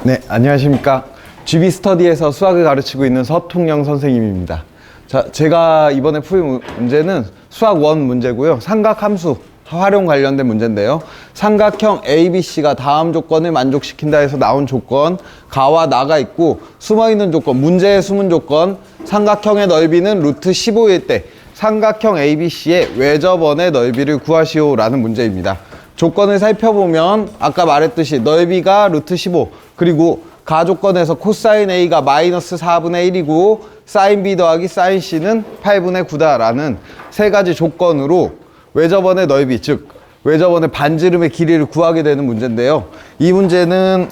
네, 안녕하십니까. GB스터디에서 수학을 가르치고 있는 서통영 선생님입니다. 자, 제가 이번에 풀 문제는 수학 1 문제고요. 삼각함수 활용 관련된 문제인데요. 삼각형 ABC가 다음 조건을 만족시킨다 해서 나온 조건, 가와 나가 있고 숨어있는 조건, 문제의 숨은 조건, 삼각형의 넓이는 루트 15일 때 삼각형 ABC의 외접원의 넓이를 구하시오 라는 문제입니다. 조건을 살펴보면 아까 말했듯이 넓이가 루트 15, 그리고 가조건에서 코사인 A가 마이너스 4분의 1이고 사인 B 더하기 사인 C는 8분의 9다 라는 세 가지 조건으로 외접원의 넓이, 즉 외접원의 반지름의 길이를 구하게 되는 문제인데요. 이 문제는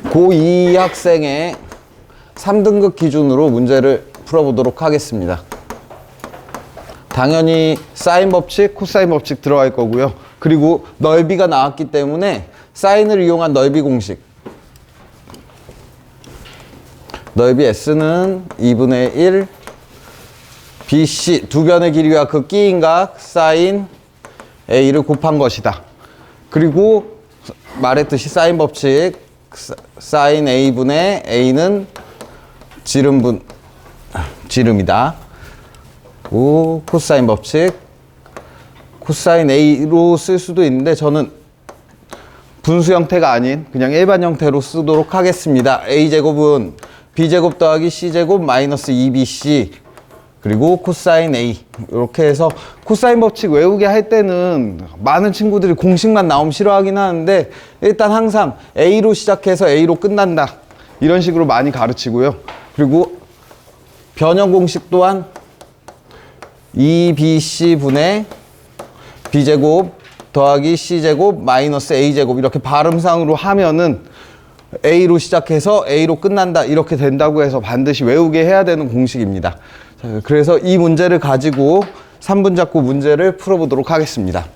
고2 학생의 3등급 기준으로 문제를 풀어보도록 하겠습니다. 당연히 사인 법칙, 코사인 법칙 들어갈 거고요. 그리고 넓이가 나왔기 때문에 사인을 이용한 넓이 공식. 넓이 S는 2분의 1 BC 두 변의 길이와 그 끼인 각 사인 A를 곱한 것이다. 그리고 말했듯이 사인 법칙 사인 A분의 A는 지름이다. 오, 코사인 법칙 코사인 A로 쓸 수도 있는데 저는 분수 형태가 아닌 그냥 일반 형태로 쓰도록 하겠습니다. A제곱은 B제곱 더하기 C제곱 마이너스 2BC 그리고 코사인 A 이렇게 해서 코사인 법칙 외우게 할 때는 많은 친구들이 공식만 나오면 싫어하긴 하는데 일단 항상 A로 시작해서 A로 끝난다 이런 식으로 많이 가르치고요. 그리고 변형 공식 또한 2BC분의 B제곱 더하기 C제곱 마이너스 A제곱 이렇게 발음상으로 하면은 A로 시작해서 A로 끝난다 이렇게 된다고 해서 반드시 외우게 해야 되는 공식입니다. 자, 그래서 이 문제를 가지고 3분 잡고 문제를 풀어보도록 하겠습니다.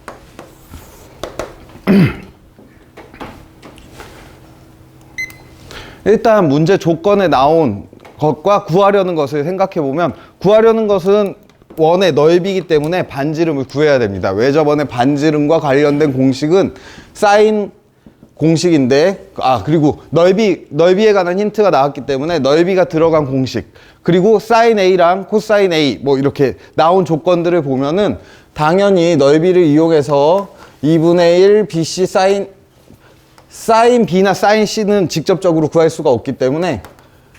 일단 문제 조건에 나온 것과 구하려는 것을 생각해보면 구하려는 것은 원의 넓이기 때문에 반지름을 구해야 됩니다. 외접원의 반지름과 관련된 공식은 사인 공식인데 그리고 넓이에 관한 힌트가 나왔기 때문에 넓이가 들어간 공식 그리고 사인 A랑 코사인 A 뭐 이렇게 나온 조건들을 보면은 당연히 넓이를 이용해서 2분의 1 BC 사인 B나 사인 C는 직접적으로 구할 수가 없기 때문에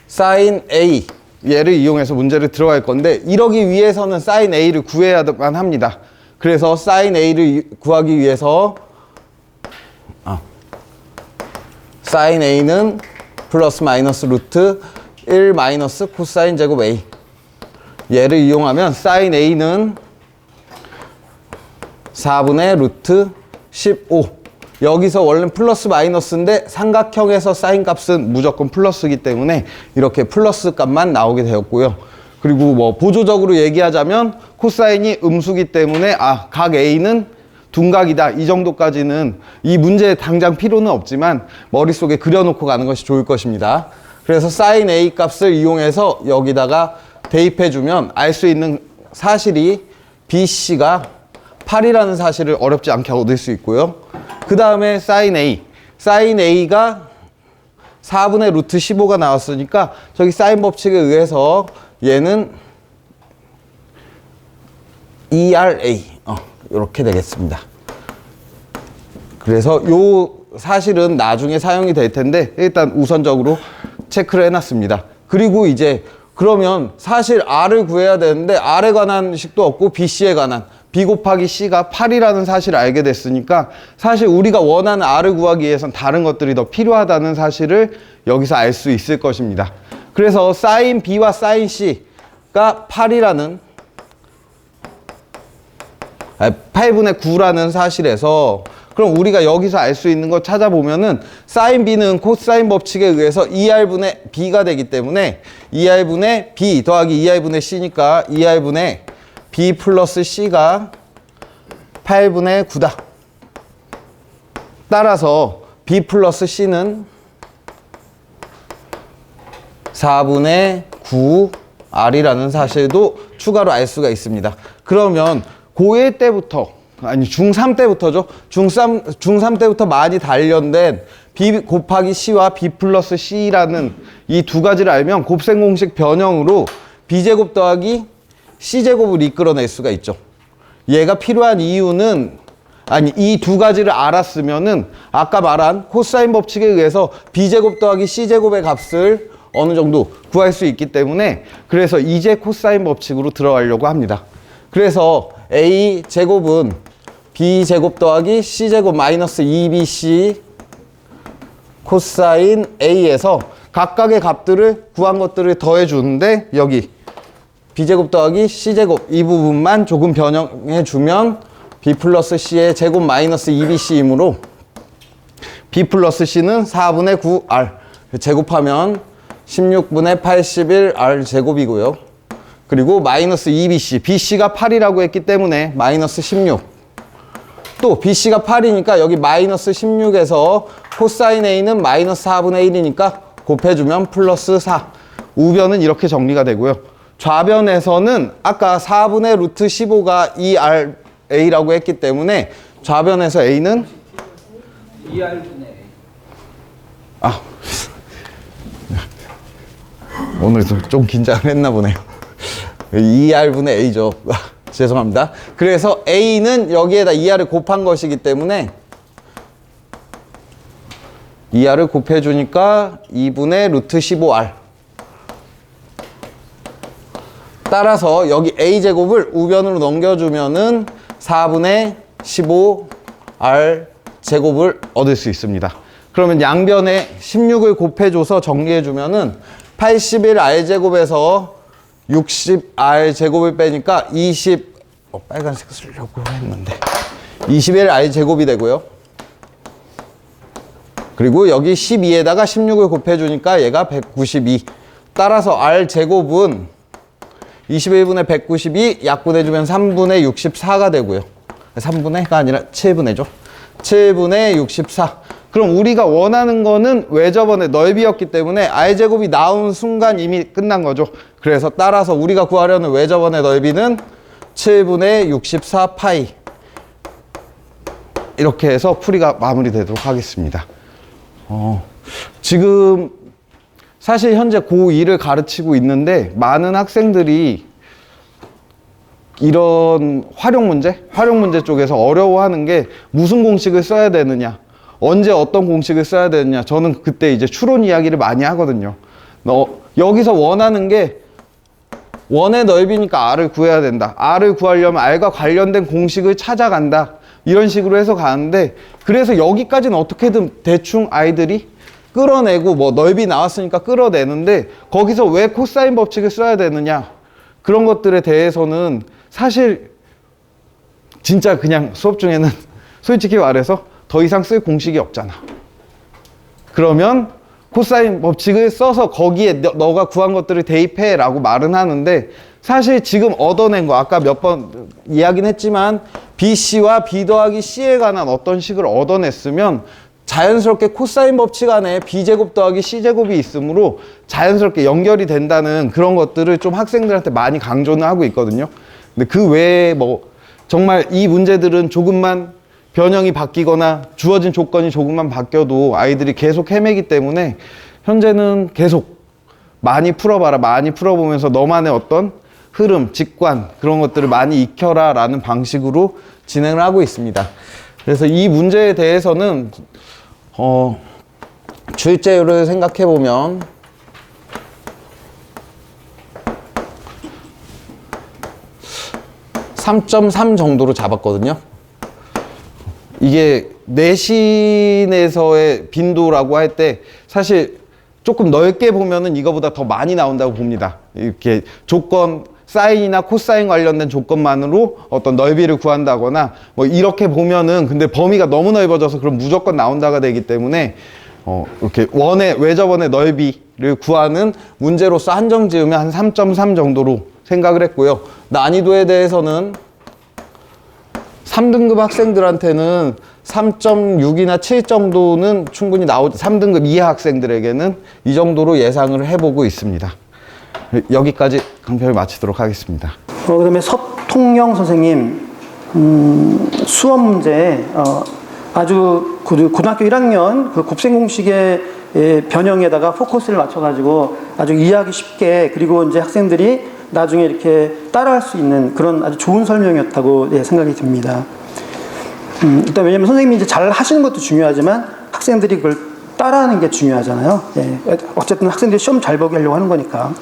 사인 A 얘를 이용해서 문제를 들어갈 건데 이러기 위해서는 사인 A를 구해야만 합니다. 그래서 사인 A를 구하기 위해서 사인 A는 플러스 마이너스 루트 1 마이너스 코사인 제곱 A 얘를 이용하면 사인 A는 4분의 루트 15 여기서 원래는 플러스 마이너스인데 삼각형에서 사인 값은 무조건 플러스이기 때문에 이렇게 플러스 값만 나오게 되었고요. 그리고 뭐 보조적으로 얘기하자면 코사인이 음수기 때문에 각 A는 둔각이다. 이 정도까지는 이 문제에 당장 필요는 없지만 머릿속에 그려놓고 가는 것이 좋을 것입니다. 그래서 사인 A 값을 이용해서 여기다가 대입해주면 알 수 있는 사실이 BC가 8이라는 사실을 어렵지 않게 얻을 수 있고요. 그 다음에 사인 A가 4분의 루트 15가 나왔으니까 저기 사인 법칙에 의해서 얘는 ERA 이렇게 되겠습니다. 그래서 요 사실은 나중에 사용이 될 텐데 일단 우선적으로 체크를 해놨습니다. 그리고 이제 그러면 사실 R을 구해야 되는데 R에 관한 식도 없고 BC에 관한 B 곱하기 C가 8이라는 사실을 알게 됐으니까 사실 우리가 원하는 R을 구하기 위해선 다른 것들이 더 필요하다는 사실을 여기서 알 수 있을 것입니다. 그래서 사인 B와 사인 C가 8이라는 8분의 9라는 사실에서 그럼 우리가 여기서 알 수 있는 거 찾아보면은 사인 B는 코사인 법칙에 의해서 2R분의 B가 되기 때문에 2R분의 B 더하기 2R분의 C니까 2R분의 B 플러스 C가 8분의 9다. 따라서 B 플러스 C는 4분의 9R이라는 사실도 추가로 알 수가 있습니다. 그러면 고1 때부터 중3 때부터죠. 중3 때부터 많이 단련된 B 곱하기 C와 B 플러스 C라는 이 두 가지를 알면 곱셈 공식 변형으로 B제곱 더하기 C제곱을 이끌어낼 수가 있죠. 얘가 필요한 이유는, 아니, 이 두 가지를 알았으면은 아까 말한 코사인 법칙에 의해서 B제곱 더하기 C제곱의 값을 어느 정도 구할 수 있기 때문에, 그래서 이제 코사인 법칙으로 들어가려고 합니다. 그래서 A제곱은 B제곱 더하기 C제곱 마이너스 2BC 코사인 A에서 각각의 값들을 구한 것들을 더해주는데, 여기 B제곱 더하기 C제곱 이 부분만 조금 변형해주면 B 플러스 C의 제곱 마이너스 2BC이므로 B 플러스 C는 4분의 9R 제곱하면 16분의 81R 제곱이고요. 그리고 마이너스 2BC, BC가 8이라고 했기 때문에 마이너스 16. 또 BC가 8이니까 여기 마이너스 16에서 코사인 A는 마이너스 4분의 1이니까 곱해주면 플러스 4. 우변은 이렇게 정리가 되고요. 좌변에서는 아까 4분의 루트 15가 2RA라고 했기 때문에 좌변에서 A는 2R분의 A. 아, 오늘 좀 긴장을 했나 보네요. 2R분의 A죠. 죄송합니다. 그래서 A는 여기에다 2R을 곱한 것이기 때문에 2R을 곱해주니까 2분의 루트 15R. 따라서 여기 A제곱을 우변으로 넘겨주면은 4분의 15R 제곱을 얻을 수 있습니다. 그러면 양변에 16을 곱해줘서 정리해주면은 81R 제곱에서 60R 제곱을 빼니까 빨간색 쓰려고 했는데 21R 제곱이 되고요. 그리고 여기 12에다가 16을 곱해주니까 얘가 192. 따라서 R 제곱은 21분의 192 약분해주면 3분의 64가 되고요. 3분의가 아니라 7분의죠. 7분의 64. 그럼 우리가 원하는 거는 외접원의 넓이였기 때문에 R제곱이 나온 순간 이미 끝난 거죠. 그래서 따라서 우리가 구하려는 외접원의 넓이는 7분의 64 파이. 이렇게 해서 풀이가 마무리되도록 하겠습니다. 지금 사실 현재 고2를 가르치고 있는데 많은 학생들이 이런 활용 문제 쪽에서 어려워하는 게 무슨 공식을 써야 되느냐, 언제 어떤 공식을 써야 되느냐. 저는 그때 이제 추론 이야기를 많이 하거든요. 여기서 원하는 게 원의 넓이니까 R을 구해야 된다. R을 구하려면 R과 관련된 공식을 찾아간다. 이런 식으로 해서 가는데, 그래서 여기까지는 어떻게든 대충 아이들이 끌어내고 뭐 넓이 나왔으니까 끌어내는데, 거기서 왜 코사인 법칙을 써야 되느냐, 그런 것들에 대해서는 사실 진짜 그냥 수업 중에는 솔직히 말해서 더 이상 쓸 공식이 없잖아. 그러면 코사인 법칙을 써서 거기에 너가 구한 것들을 대입해 라고 말은 하는데, 사실 지금 얻어낸 거 아까 몇 번 이야기는 했지만 BC와 B 더하기 C에 관한 어떤 식을 얻어냈으면 자연스럽게 코사인 법칙 안에 B제곱 더하기 C제곱이 있으므로 자연스럽게 연결이 된다는 그런 것들을 좀 학생들한테 많이 강조는 하고 있거든요. 근데 그 외에 뭐 정말 이 문제들은 조금만 변형이 바뀌거나 주어진 조건이 조금만 바뀌어도 아이들이 계속 헤매기 때문에 현재는 계속 많이 풀어봐라, 많이 풀어보면서 너만의 어떤 흐름, 직관 그런 것들을 많이 익혀라 라는 방식으로 진행을 하고 있습니다. 그래서 이 문제에 대해서는 출제율을 생각해 보면 (3.3) 정도로 잡았거든요. 이게 내신에서의 빈도라고 할 때 사실 조금 넓게 보면은 이거보다 더 많이 나온다고 봅니다. 이렇게 조건, 사인이나 코사인 관련된 조건만으로 어떤 넓이를 구한다거나 뭐 이렇게 보면은, 근데 범위가 너무 넓어져서 그럼 무조건 나온다가 되기 때문에 이렇게 외접원의 넓이를 구하는 문제로서 한정 지으면 한 3.3 정도로 생각을 했고요. 난이도에 대해서는 3등급 학생들한테는 3.6이나 7 정도는 충분히 3등급 이하 학생들에게는 이 정도로 예상을 해보고 있습니다. 여기까지 강좌를 마치도록 하겠습니다. 그다음에 서통영 선생님, 수업 문제 아주 고등학교 1학년 그 곱셈 공식의 변형에다가 포커스를 맞춰가지고 아주 이해하기 쉽게, 그리고 이제 학생들이 나중에 이렇게 따라할 수 있는 그런 아주 좋은 설명이었다고 생각이 듭니다. 일단 왜냐면 선생님이 이제 잘 하시는 것도 중요하지만 학생들이 그걸 따라하는 게 중요하잖아요. 어쨌든 학생들이 시험 잘 보게 하려고 하는 거니까.